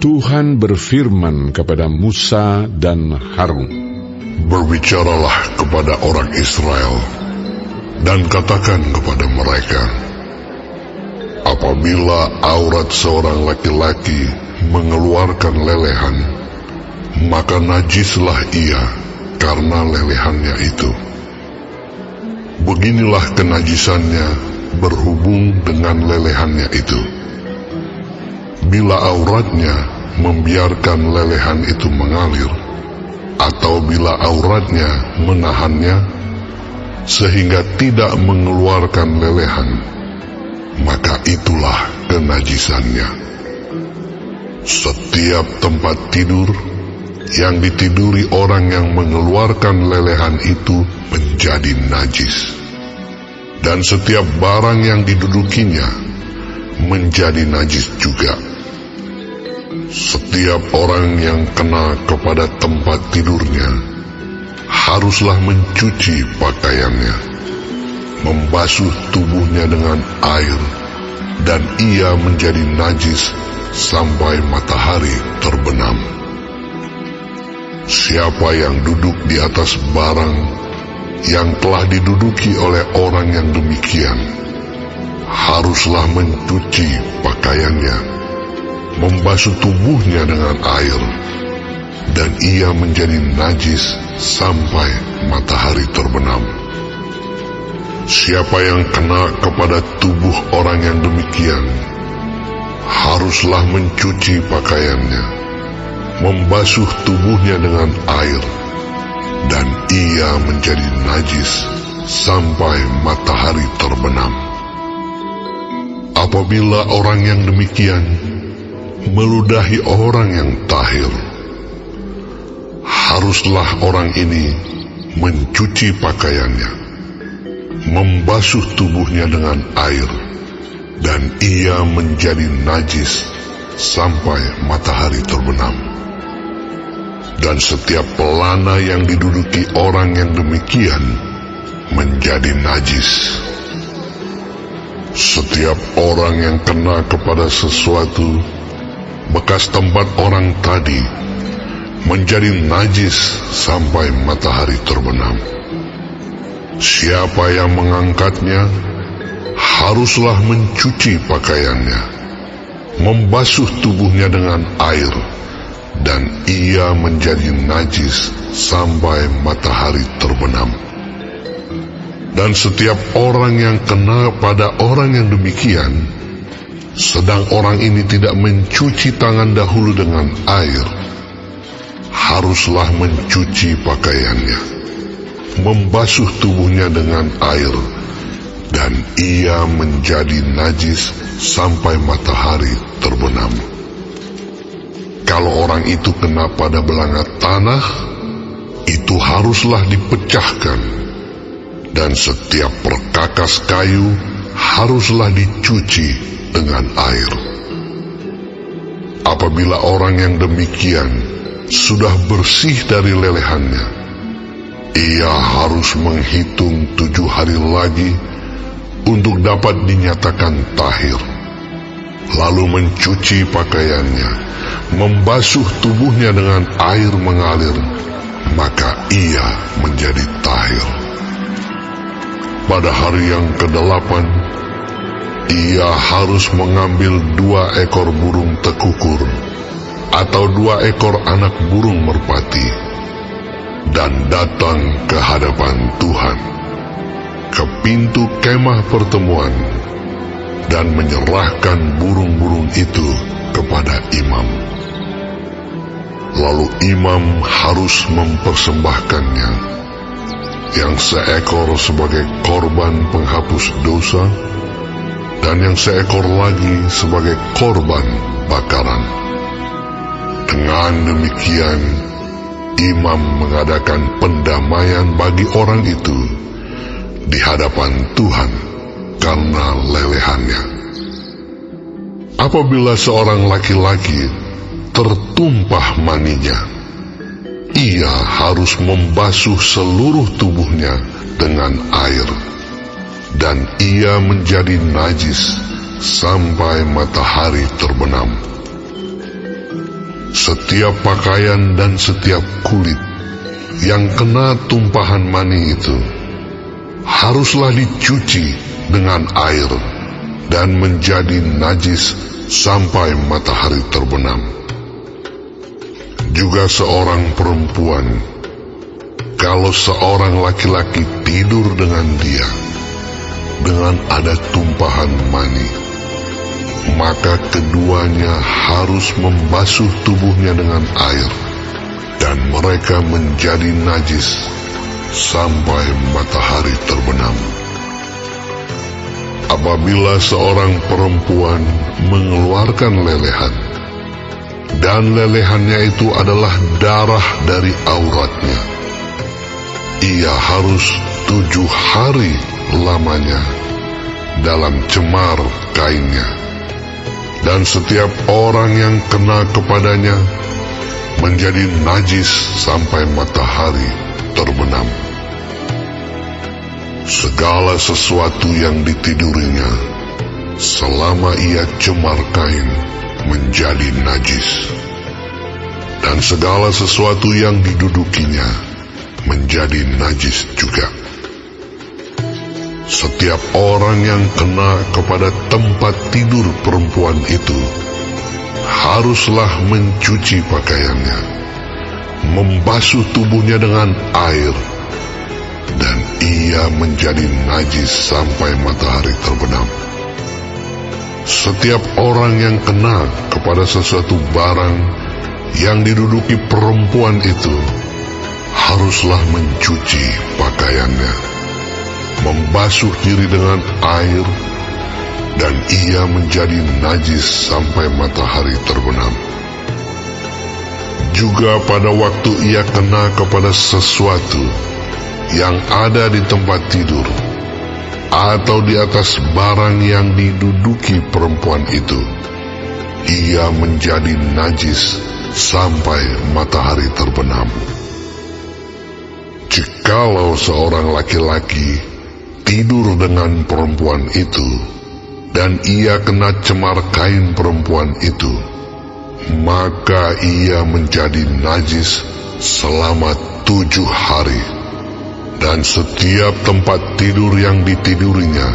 Tuhan berfirman kepada Musa dan Harun, "Berbicaralah kepada orang Israel, dan katakan kepada mereka, apabila aurat seorang laki-laki mengeluarkan lelehan, maka najislah ia karena lelehannya itu. Beginilah kenajisannya berhubung dengan lelehannya itu. Bila auratnya membiarkan lelehan itu mengalir, atau bila auratnya menahannya sehingga tidak mengeluarkan lelehan, maka itulah kenajisannya. Setiap tempat tidur yang ditiduri orang yang mengeluarkan lelehan itu menjadi najis, dan setiap barang yang didudukinya menjadi najis juga. Setiap orang yang kena kepada tempat tidurnya haruslah mencuci pakaiannya, membasuh tubuhnya dengan air, dan ia menjadi najis sampai matahari terbenam. Siapa yang duduk di atas barang yang telah diduduki oleh orang yang demikian, haruslah mencuci pakaiannya, membasuh tubuhnya dengan air, dan ia menjadi najis sampai matahari terbenam. Siapa yang kena kepada tubuh orang yang demikian, haruslah mencuci pakaiannya, membasuh tubuhnya dengan air, dan ia menjadi najis sampai matahari terbenam. Apabila orang yang demikian meludahi orang yang tahir, haruslah orang ini mencuci pakaiannya, membasuh tubuhnya dengan air, dan ia menjadi najis sampai matahari terbenam. Dan setiap pelana yang diduduki orang yang demikian menjadi najis. Setiap orang yang kena kepada sesuatu bekas tempat orang tadi menjadi najis sampai matahari terbenam. Siapa yang mengangkatnya haruslah mencuci pakaiannya, membasuh tubuhnya dengan air, dan ia menjadi najis sampai matahari terbenam. Dan setiap orang yang kena pada orang yang demikian, sedang orang ini tidak mencuci tangan dahulu dengan air, haruslah mencuci pakaiannya, membasuh tubuhnya dengan air, dan ia menjadi najis sampai matahari terbenam. Kalau orang itu kena pada belanga tanah, itu haruslah dipecahkan, dan setiap perkakas kayu haruslah dicuci dengan air. Apabila orang yang demikian sudah bersih dari lelehannya, ia harus menghitung 7 hari lagi untuk dapat dinyatakan tahir, lalu mencuci pakaiannya, membasuh tubuhnya dengan air mengalir, maka ia menjadi tahir. Pada hari yang ke-8, ia harus mengambil 2 ekor burung tekukur atau 2 ekor anak burung merpati, dan datang ke hadapan Tuhan, ke pintu kemah pertemuan, dan menyerahkan burung-burung itu kepada imam. Lalu imam harus mempersembahkannya, yang seekor sebagai korban penghapus dosa, dan yang seekor lagi sebagai korban bakaran. Dengan demikian, imam mengadakan pendamaian bagi orang itu di hadapan Tuhan karena lelehannya. Apabila seorang laki-laki tertumpah maninya, ia harus membasuh seluruh tubuhnya dengan air, dan ia menjadi najis sampai matahari terbenam. setiap pakaian dan setiap kulit yang kena tumpahan mani itu haruslah dicuci dengan air dan menjadi najis sampai matahari terbenam. Juga seorang perempuan, kalau seorang laki-laki tidur dengan dia dengan ada tumpahan mani, maka keduanya harus membasuh tubuhnya dengan air, dan mereka menjadi najis sampai matahari terbenam. Apabila seorang perempuan mengeluarkan lelehan, dan lelehannya itu adalah darah dari auratnya, ia harus 7 hari lamanya dalam cemar kainnya, dan setiap orang yang kena kepadanya menjadi najis sampai matahari terbenam. Segala sesuatu yang ditidurinya selama ia cemar kain menjadi najis, dan segala sesuatu yang didudukinya menjadi najis juga. Setiap orang yang kena kepada tempat tidur perempuan itu haruslah mencuci pakaiannya, membasuh tubuhnya dengan air, dan ia menjadi najis sampai matahari terbenam. Setiap orang yang kena kepada sesuatu barang yang diduduki perempuan itu haruslah mencuci pakaiannya, membasuh diri dengan air, dan ia menjadi najis sampai matahari terbenam. Juga pada waktu ia kena kepada sesuatu yang ada di tempat tidur atau di atas barang yang diduduki perempuan itu, ia menjadi najis sampai matahari terbenam. Jikalau seorang laki-laki tidur dengan perempuan itu, dan ia kena cemar kain perempuan itu, maka ia menjadi najis selama 7 hari, dan setiap tempat tidur yang ditidurinya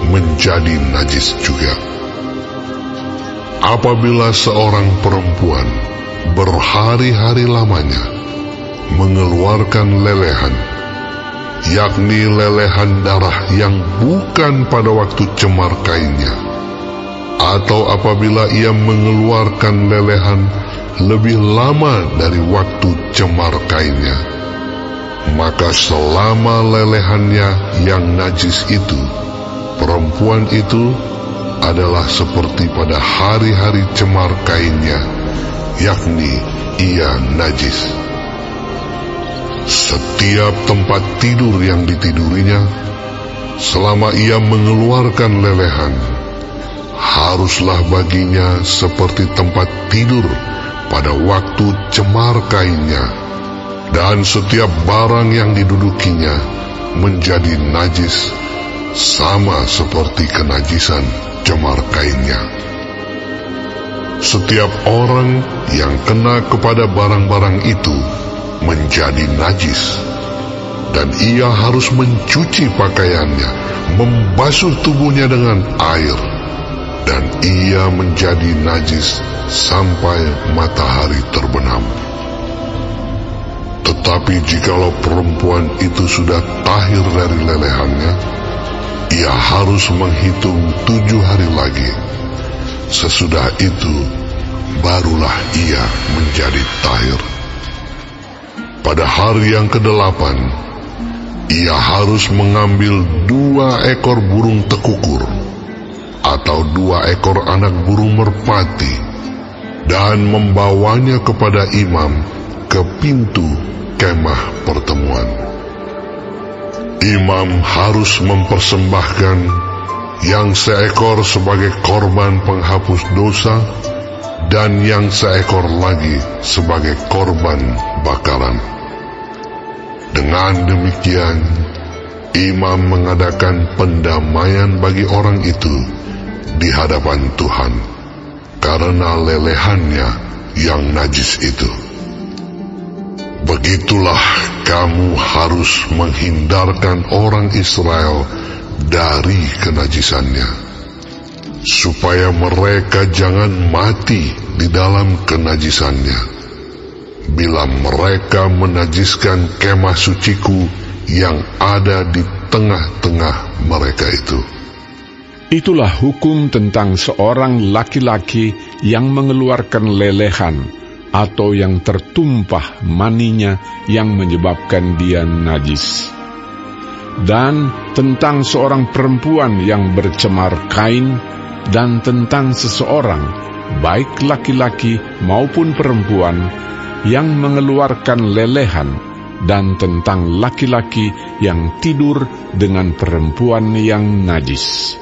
menjadi najis juga. Apabila seorang perempuan berhari-hari lamanya mengeluarkan lelehan, yakni lelehan darah yang bukan pada waktu cemar kainnya, atau apabila ia mengeluarkan lelehan lebih lama dari waktu cemar kainnya, maka selama lelehannya yang najis itu, perempuan itu adalah seperti pada hari-hari cemar kainnya, yakni ia najis. Setiap tempat tidur yang ditidurinya, selama ia mengeluarkan lelehan, haruslah baginya seperti tempat tidur pada waktu cemar kainnya, dan setiap barang yang didudukinya menjadi najis sama seperti kenajisan cemar kainnya. Setiap orang yang kena kepada barang-barang itu menjadi najis, dan ia harus mencuci pakaiannya, membasuh tubuhnya dengan air, dan ia menjadi najis sampai matahari terbenam. Tetapi jikalau perempuan itu sudah tahir dari lelehannya, ia harus menghitung 7 hari lagi. Sesudah itu barulah ia menjadi tahir. Pada hari yang ke-8, ia harus mengambil 2 ekor burung tekukur atau 2 ekor anak burung merpati, dan membawanya kepada imam ke pintu kemah pertemuan. Imam harus mempersembahkan yang seekor sebagai korban penghapus dosa, dan yang seekor lagi sebagai korban bakaran. Dengan demikian, imam mengadakan pendamaian bagi orang itu di hadapan Tuhan, karena lelehannya yang najis itu. Begitulah kamu harus menghindarkan orang Israel dari kenajisannya, supaya mereka jangan mati di dalam kenajisannya, bila mereka menajiskan kemah suciku yang ada di tengah-tengah mereka itu. Itulah hukum tentang seorang laki-laki yang mengeluarkan lelehan atau yang tertumpah maninya yang menyebabkan dia najis. Dan tentang seorang perempuan yang bercemar kain, dan tentang seseorang, baik laki-laki maupun perempuan, yang mengeluarkan lelehan, dan tentang laki-laki yang tidur dengan perempuan yang najis.